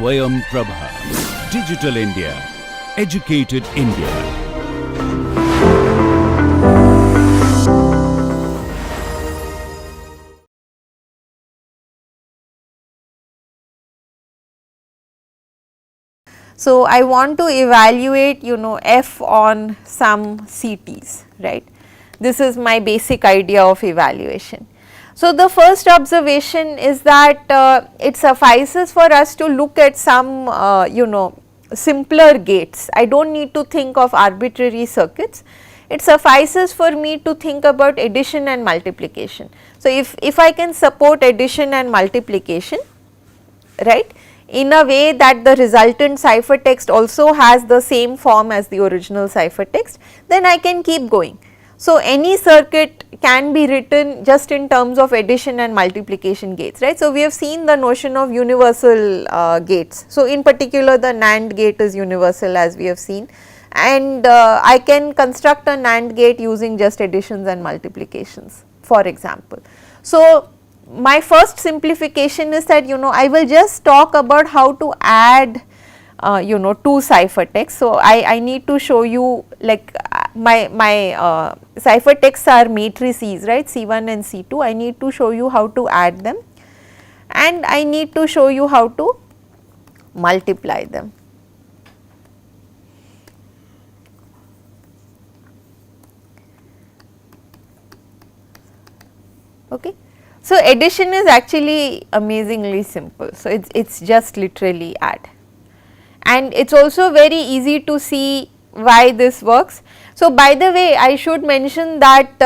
SwayamPrabha. Digital India. Educated India. So, I want to evaluate f on some CTs, right. This is my basic idea of evaluation. So, the first observation is that it suffices for us to look at some simpler gates. I do not need to think of arbitrary circuits. It suffices for me to think about addition and multiplication. So, if I can support addition and multiplication, right, in a way that the resultant ciphertext also has the same form as the original ciphertext, then I can keep going. So, any circuit can be written just in terms of addition and multiplication gates, right. So, we have seen the notion of universal gates. So, in particular the NAND gate is universal, as we have seen, and I can construct a NAND gate using just additions and multiplications, for example. So, my first simplification is that I will just talk about how to add two ciphertexts. So, I need to show you, like, my ciphertexts are matrices, right, C1 and C2. I need to show you how to add them, and I need to show you how to multiply them. Okay. So, addition is actually amazingly simple. So, it is just literally add, and it is also very easy to see why this works. So, by the way, I should mention that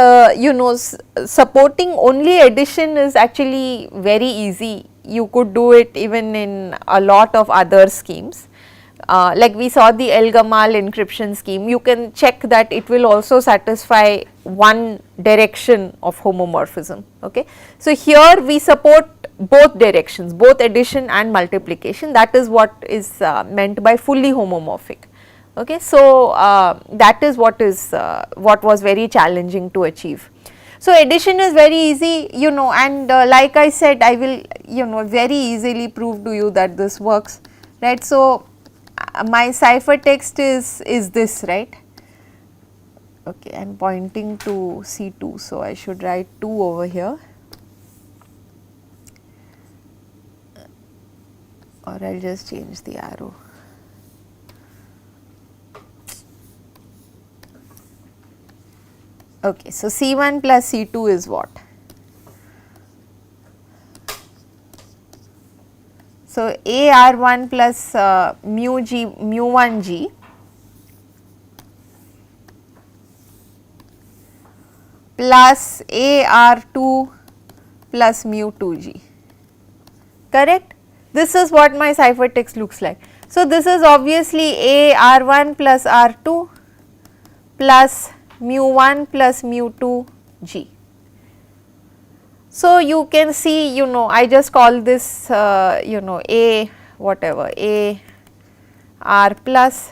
supporting only addition is actually very easy. You could do it even in a lot of other schemes. Like we saw the El-Gamal encryption scheme, you can check that it will also satisfy one direction of homomorphism. Okay. So, here we support both directions, both addition and multiplication. That is what is meant by fully homomorphic. Okay. So, that is what was very challenging to achieve. So, addition is very easy, and like I said, I will very easily prove to you that this works, right. So, my ciphertext is this, right. Okay, I am pointing to C2, so I should write 2 over here, or I will just change the arrow. Okay, so C1 plus C2 is what? So, AR1 plus mu1G plus AR2 plus mu2G, correct? This is what my ciphertext looks like. So, this is obviously AR1 plus R2 plus mu1 plus mu2G. So, you can see I just call this A whatever A R plus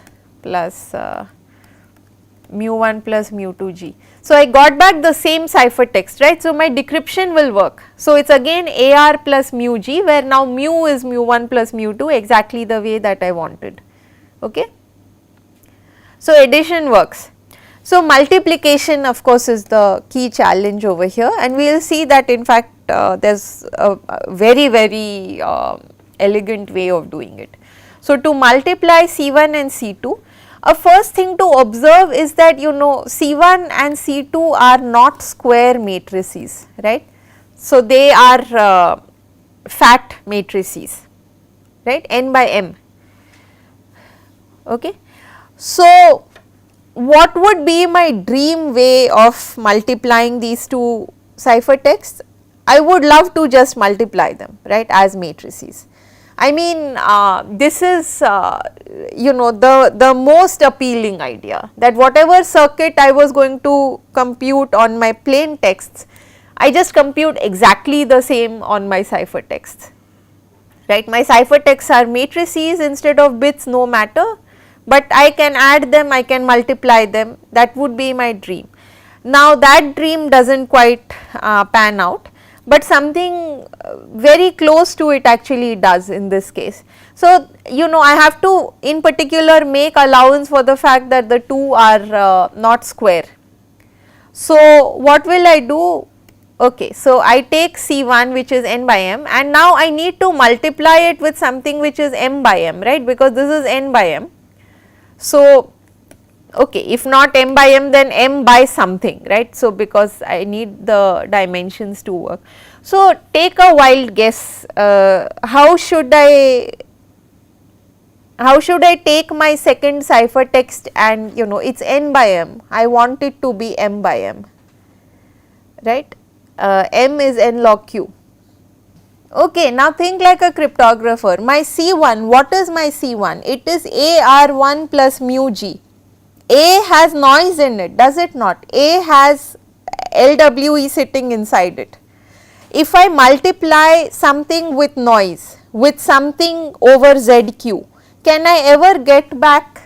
mu1 plus mu2G. So, I got back the same ciphertext, right. So, my decryption will work. So, it is again AR plus mu G, where now mu is mu1 plus mu2, exactly the way that I wanted. Okay. So, addition works. So, multiplication of course is the key challenge over here, and we will see that in fact there is a very elegant way of doing it. So, to multiply C1 and C2, a first thing to observe is that C1 and C2 are not square matrices, right. So, they are fat matrices, right, n by m. Okay. So, what would be my dream way of multiplying these two ciphertexts? I would love to just multiply them, right, as matrices. I mean, this is the most appealing idea, that whatever circuit I was going to compute on my plain texts, I just compute exactly the same on my ciphertexts, right. My ciphertexts are matrices instead of bits, no matter, but I can add them, I can multiply them. That would be my dream. Now, that dream does not quite pan out, but something very close to it actually does in this case. So, you know, I have to in particular make allowance for the fact that the two are not square. So, what will I do? Okay, so I take C1 which is n by m, and now I need to multiply it with something which is m by m, right, because this is n by m. So, okay, if not m by m, then m by something, right. So, because I need the dimensions to work. So, take a wild guess, how should I take my second ciphertext, and you know it is n by m, I want it to be m by m, right, m is n log q. Okay, now think like a cryptographer. My C1, what is my C1? It is AR1 plus mu g. A has noise in it, does it not? A has LWE sitting inside it. If I multiply something with noise with something over ZQ, can I ever get back,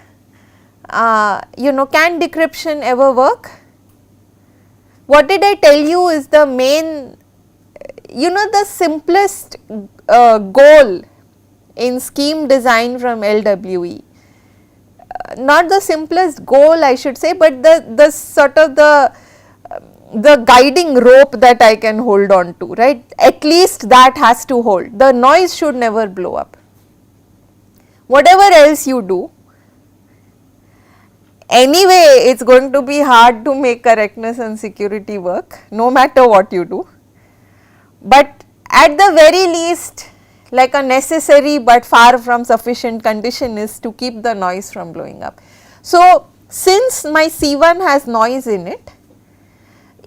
you know, can decryption ever work? What did I tell you is the main, you know, the simplest goal in scheme design from LWE. Not the simplest goal I should say, but the sort of the guiding rope that I can hold on to, right. At least that has to hold. The noise should never blow up. Whatever else you do, anyway it is going to be hard to make correctness and security work, no matter what you do. But at the very least, like a necessary but far from sufficient condition is to keep the noise from blowing up. So, since my C1 has noise in it,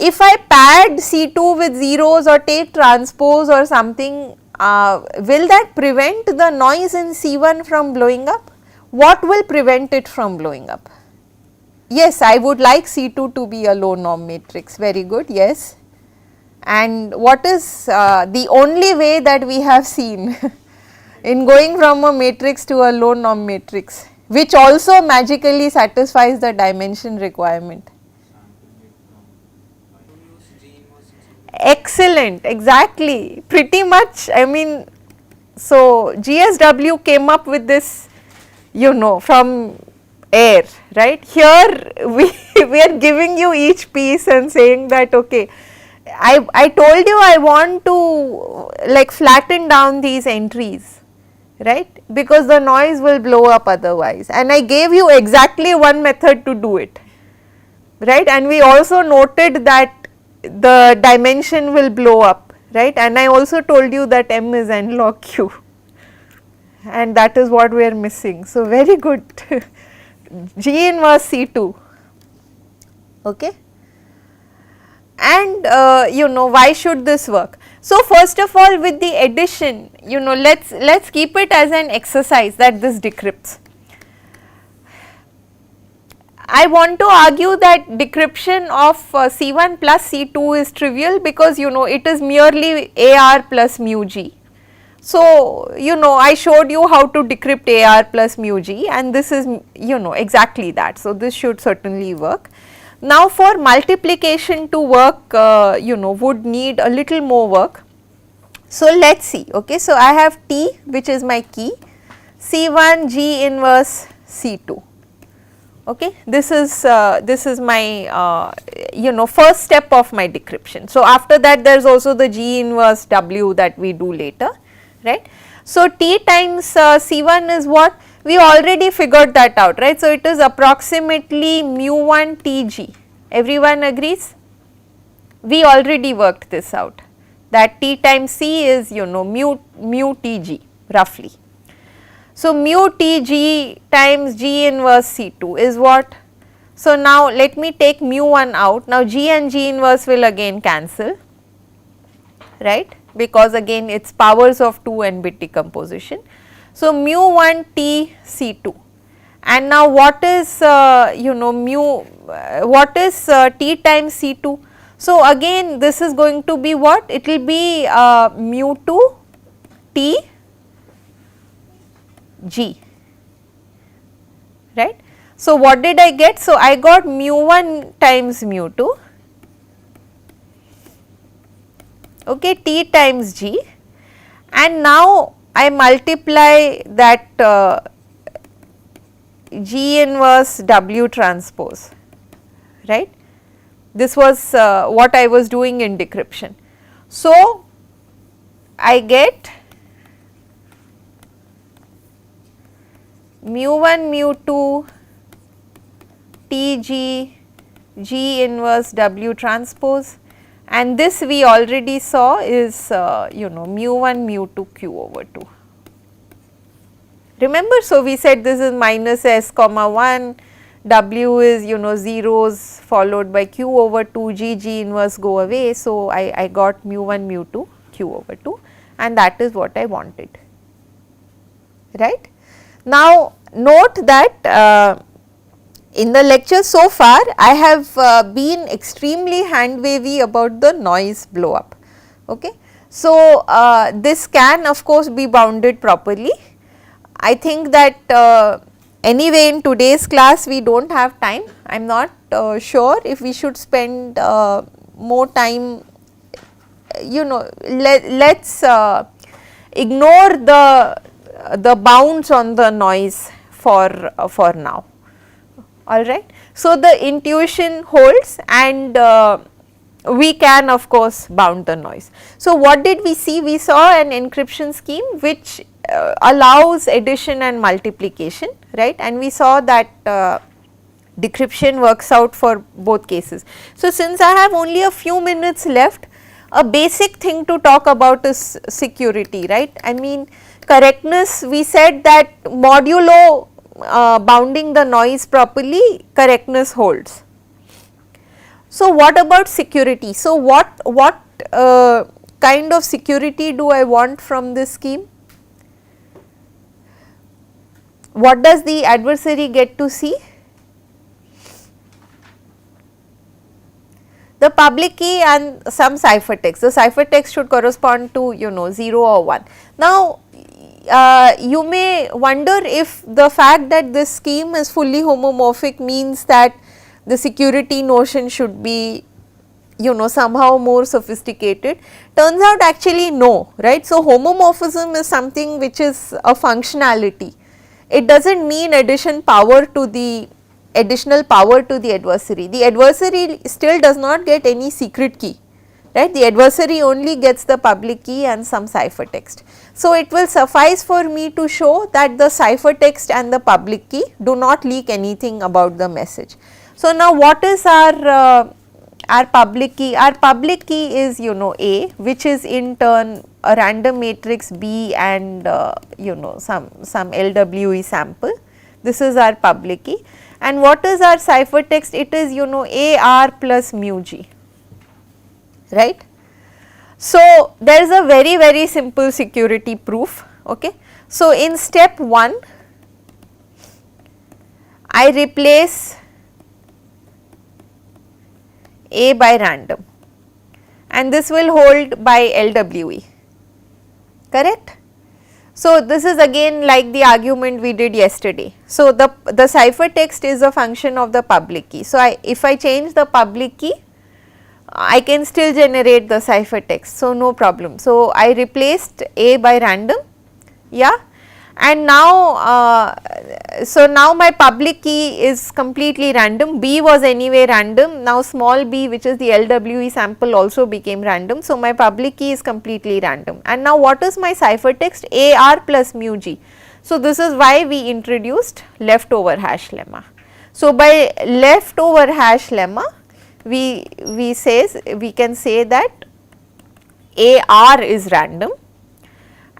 if I pad C2 with zeros or take transpose or something, will that prevent the noise in C1 from blowing up? What will prevent it from blowing up? Yes, I would like C2 to be a low norm matrix, very good, yes. And what is the only way that we have seen in going from a matrix to a low norm matrix, which also magically satisfies the dimension requirement? Excellent, exactly, pretty much. I mean, so GSW came up with this, you know, from air, right. Here we are giving you each piece and saying that, okay, I told you I want to like flatten down these entries, right, because the noise will blow up otherwise, and I gave you exactly one method to do it, right, and we also noted that the dimension will blow up, right, and I also told you that m is n log q, and that is what we are missing. So, very good. G inverse C2, okay. And you know, why should this work? So, first of all, with the addition, you know, let's keep it as an exercise that this decrypts. I want to argue that decryption of C1 plus C2 is trivial because, you know, it is merely AR plus mu G. So, you know, I showed you how to decrypt AR plus mu G, and this is, you know, exactly that. So, this should certainly work. Now, for multiplication to work, you know, would need a little more work. So, let us see, okay. So, I have T, which is my key, C1 G inverse C2. Okay, this is my you know, first step of my decryption. So, after that there is also the G inverse W that we do later, right. So, T times C1 is what? We already figured that out, right. So, it is approximately mu 1 Tg, everyone agrees? We already worked this out, that T times C is, you know, mu Tg roughly. So, mu Tg times G inverse C2 is what? So, now let me take mu 1 out. Now, G and G inverse will again cancel, right, because again it is powers of 2 and bit decomposition. So, mu 1 T C2, and now what is you know, what is T times C2? So, again this is going to be what? It will be mu 2 T G, right. So, what did I get? So, I got mu 1 times mu 2, okay, T times G, and now I multiply that G inverse W transpose, right. This was what I was doing in decryption. So, I get mu1 mu2 Tg G inverse W transpose, and this we already saw is mu1 mu2 q over 2. Remember, so we said this is minus s comma 1, W is zeros followed by q over 2, G inverse go away. So, I got mu1 mu2 q over 2, and that is what I wanted, right. Now, note that in the lecture so far I have been extremely hand wavy about the noise blow up. Okay. So, this can of course be bounded properly. I think that anyway in today's class we do not have time. I am not sure if we should spend more time, let us ignore the bounds on the noise for now, alright. So, the intuition holds, and we can of course bound the noise. So, what did we see? We saw an encryption scheme which allows addition and multiplication, right, and we saw that decryption works out for both cases. So, since I have only a few minutes left, a basic thing to talk about is security, right. I mean, correctness, we said that modulo bounding the noise properly, correctness holds. So, what about security? So, what kind of security do I want from this scheme? What does the adversary get to see? The public key and some ciphertext. The ciphertext should correspond to 0 or 1. Now, you may wonder if the fact that this scheme is fully homomorphic means that the security notion should be somehow more sophisticated. Turns out actually no, right. So, homomorphism is something which is a functionality. It does not mean additional power to the adversary. The adversary still does not get any secret key, right. The adversary only gets the public key and some ciphertext. So, it will suffice for me to show that the ciphertext and the public key do not leak anything about the message. So, now what is our public key? Our public key is A, which is in turn a random matrix B and some LWE sample. This is our public key. And what is our ciphertext? It is AR plus mu G, right. So, there is a very simple security proof. Okay. So, in step 1, I replace A by random, and this will hold by LWE, correct. So, this is again like the argument we did yesterday. So, the ciphertext is a function of the public key. So, if I change the public key, I can still generate the ciphertext. So, no problem. So, I replaced A by random, yeah, and now so now my public key is completely random. B was anyway random. Now, small b, which is the LWE sample, also became random. So, my public key is completely random. And now, what is my ciphertext? AR plus mu G. So, this is why we introduced leftover hash lemma. So, by leftover hash lemma, we can say that AR is random,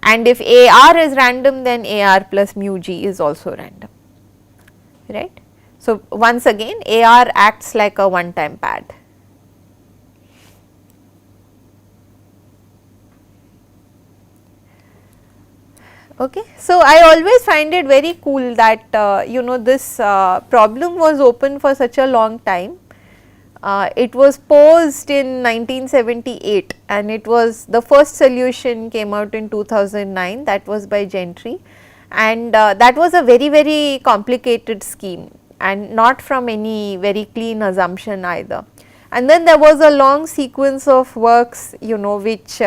and if AR is random, then AR plus mu G is also random, right. So, once again AR acts like a one time pad. Okay. So, I always find it very cool that this problem was open for such a long time. It was posed in 1978, and it was the first solution came out in 2009, that was by Gentry, and that was a very complicated scheme and not from any very clean assumption either. And then there was a long sequence of works which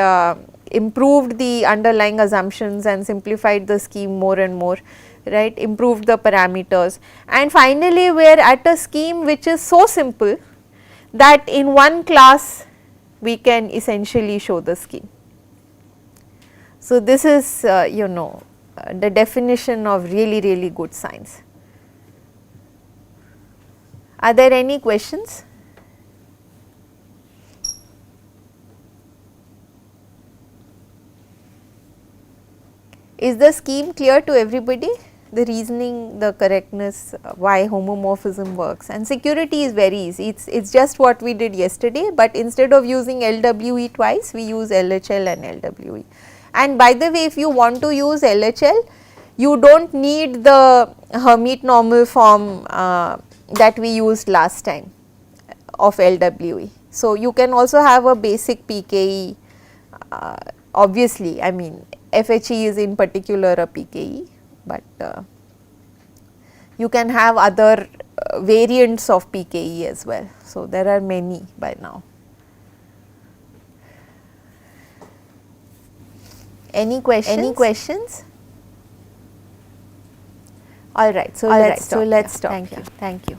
improved the underlying assumptions and simplified the scheme more and more, right, improved the parameters, and finally we are at a scheme which is so simple that in one class we can essentially show the scheme. So, this is the definition of really good science. Are there any questions? Is the scheme clear to everybody? The reasoning, the correctness, why homomorphism works, and security is very easy. It's just what we did yesterday, but instead of using LWE twice, we use LHL and LWE. And by the way, if you want to use LHL, you don't need the Hermite normal form that we used last time of LWE. So, you can also have a basic PKE, obviously I mean FHE is in particular a PKE, but you can have other variants of PKE as well. So, there are many by now. Any questions? All right. So, let's stop. Thank you.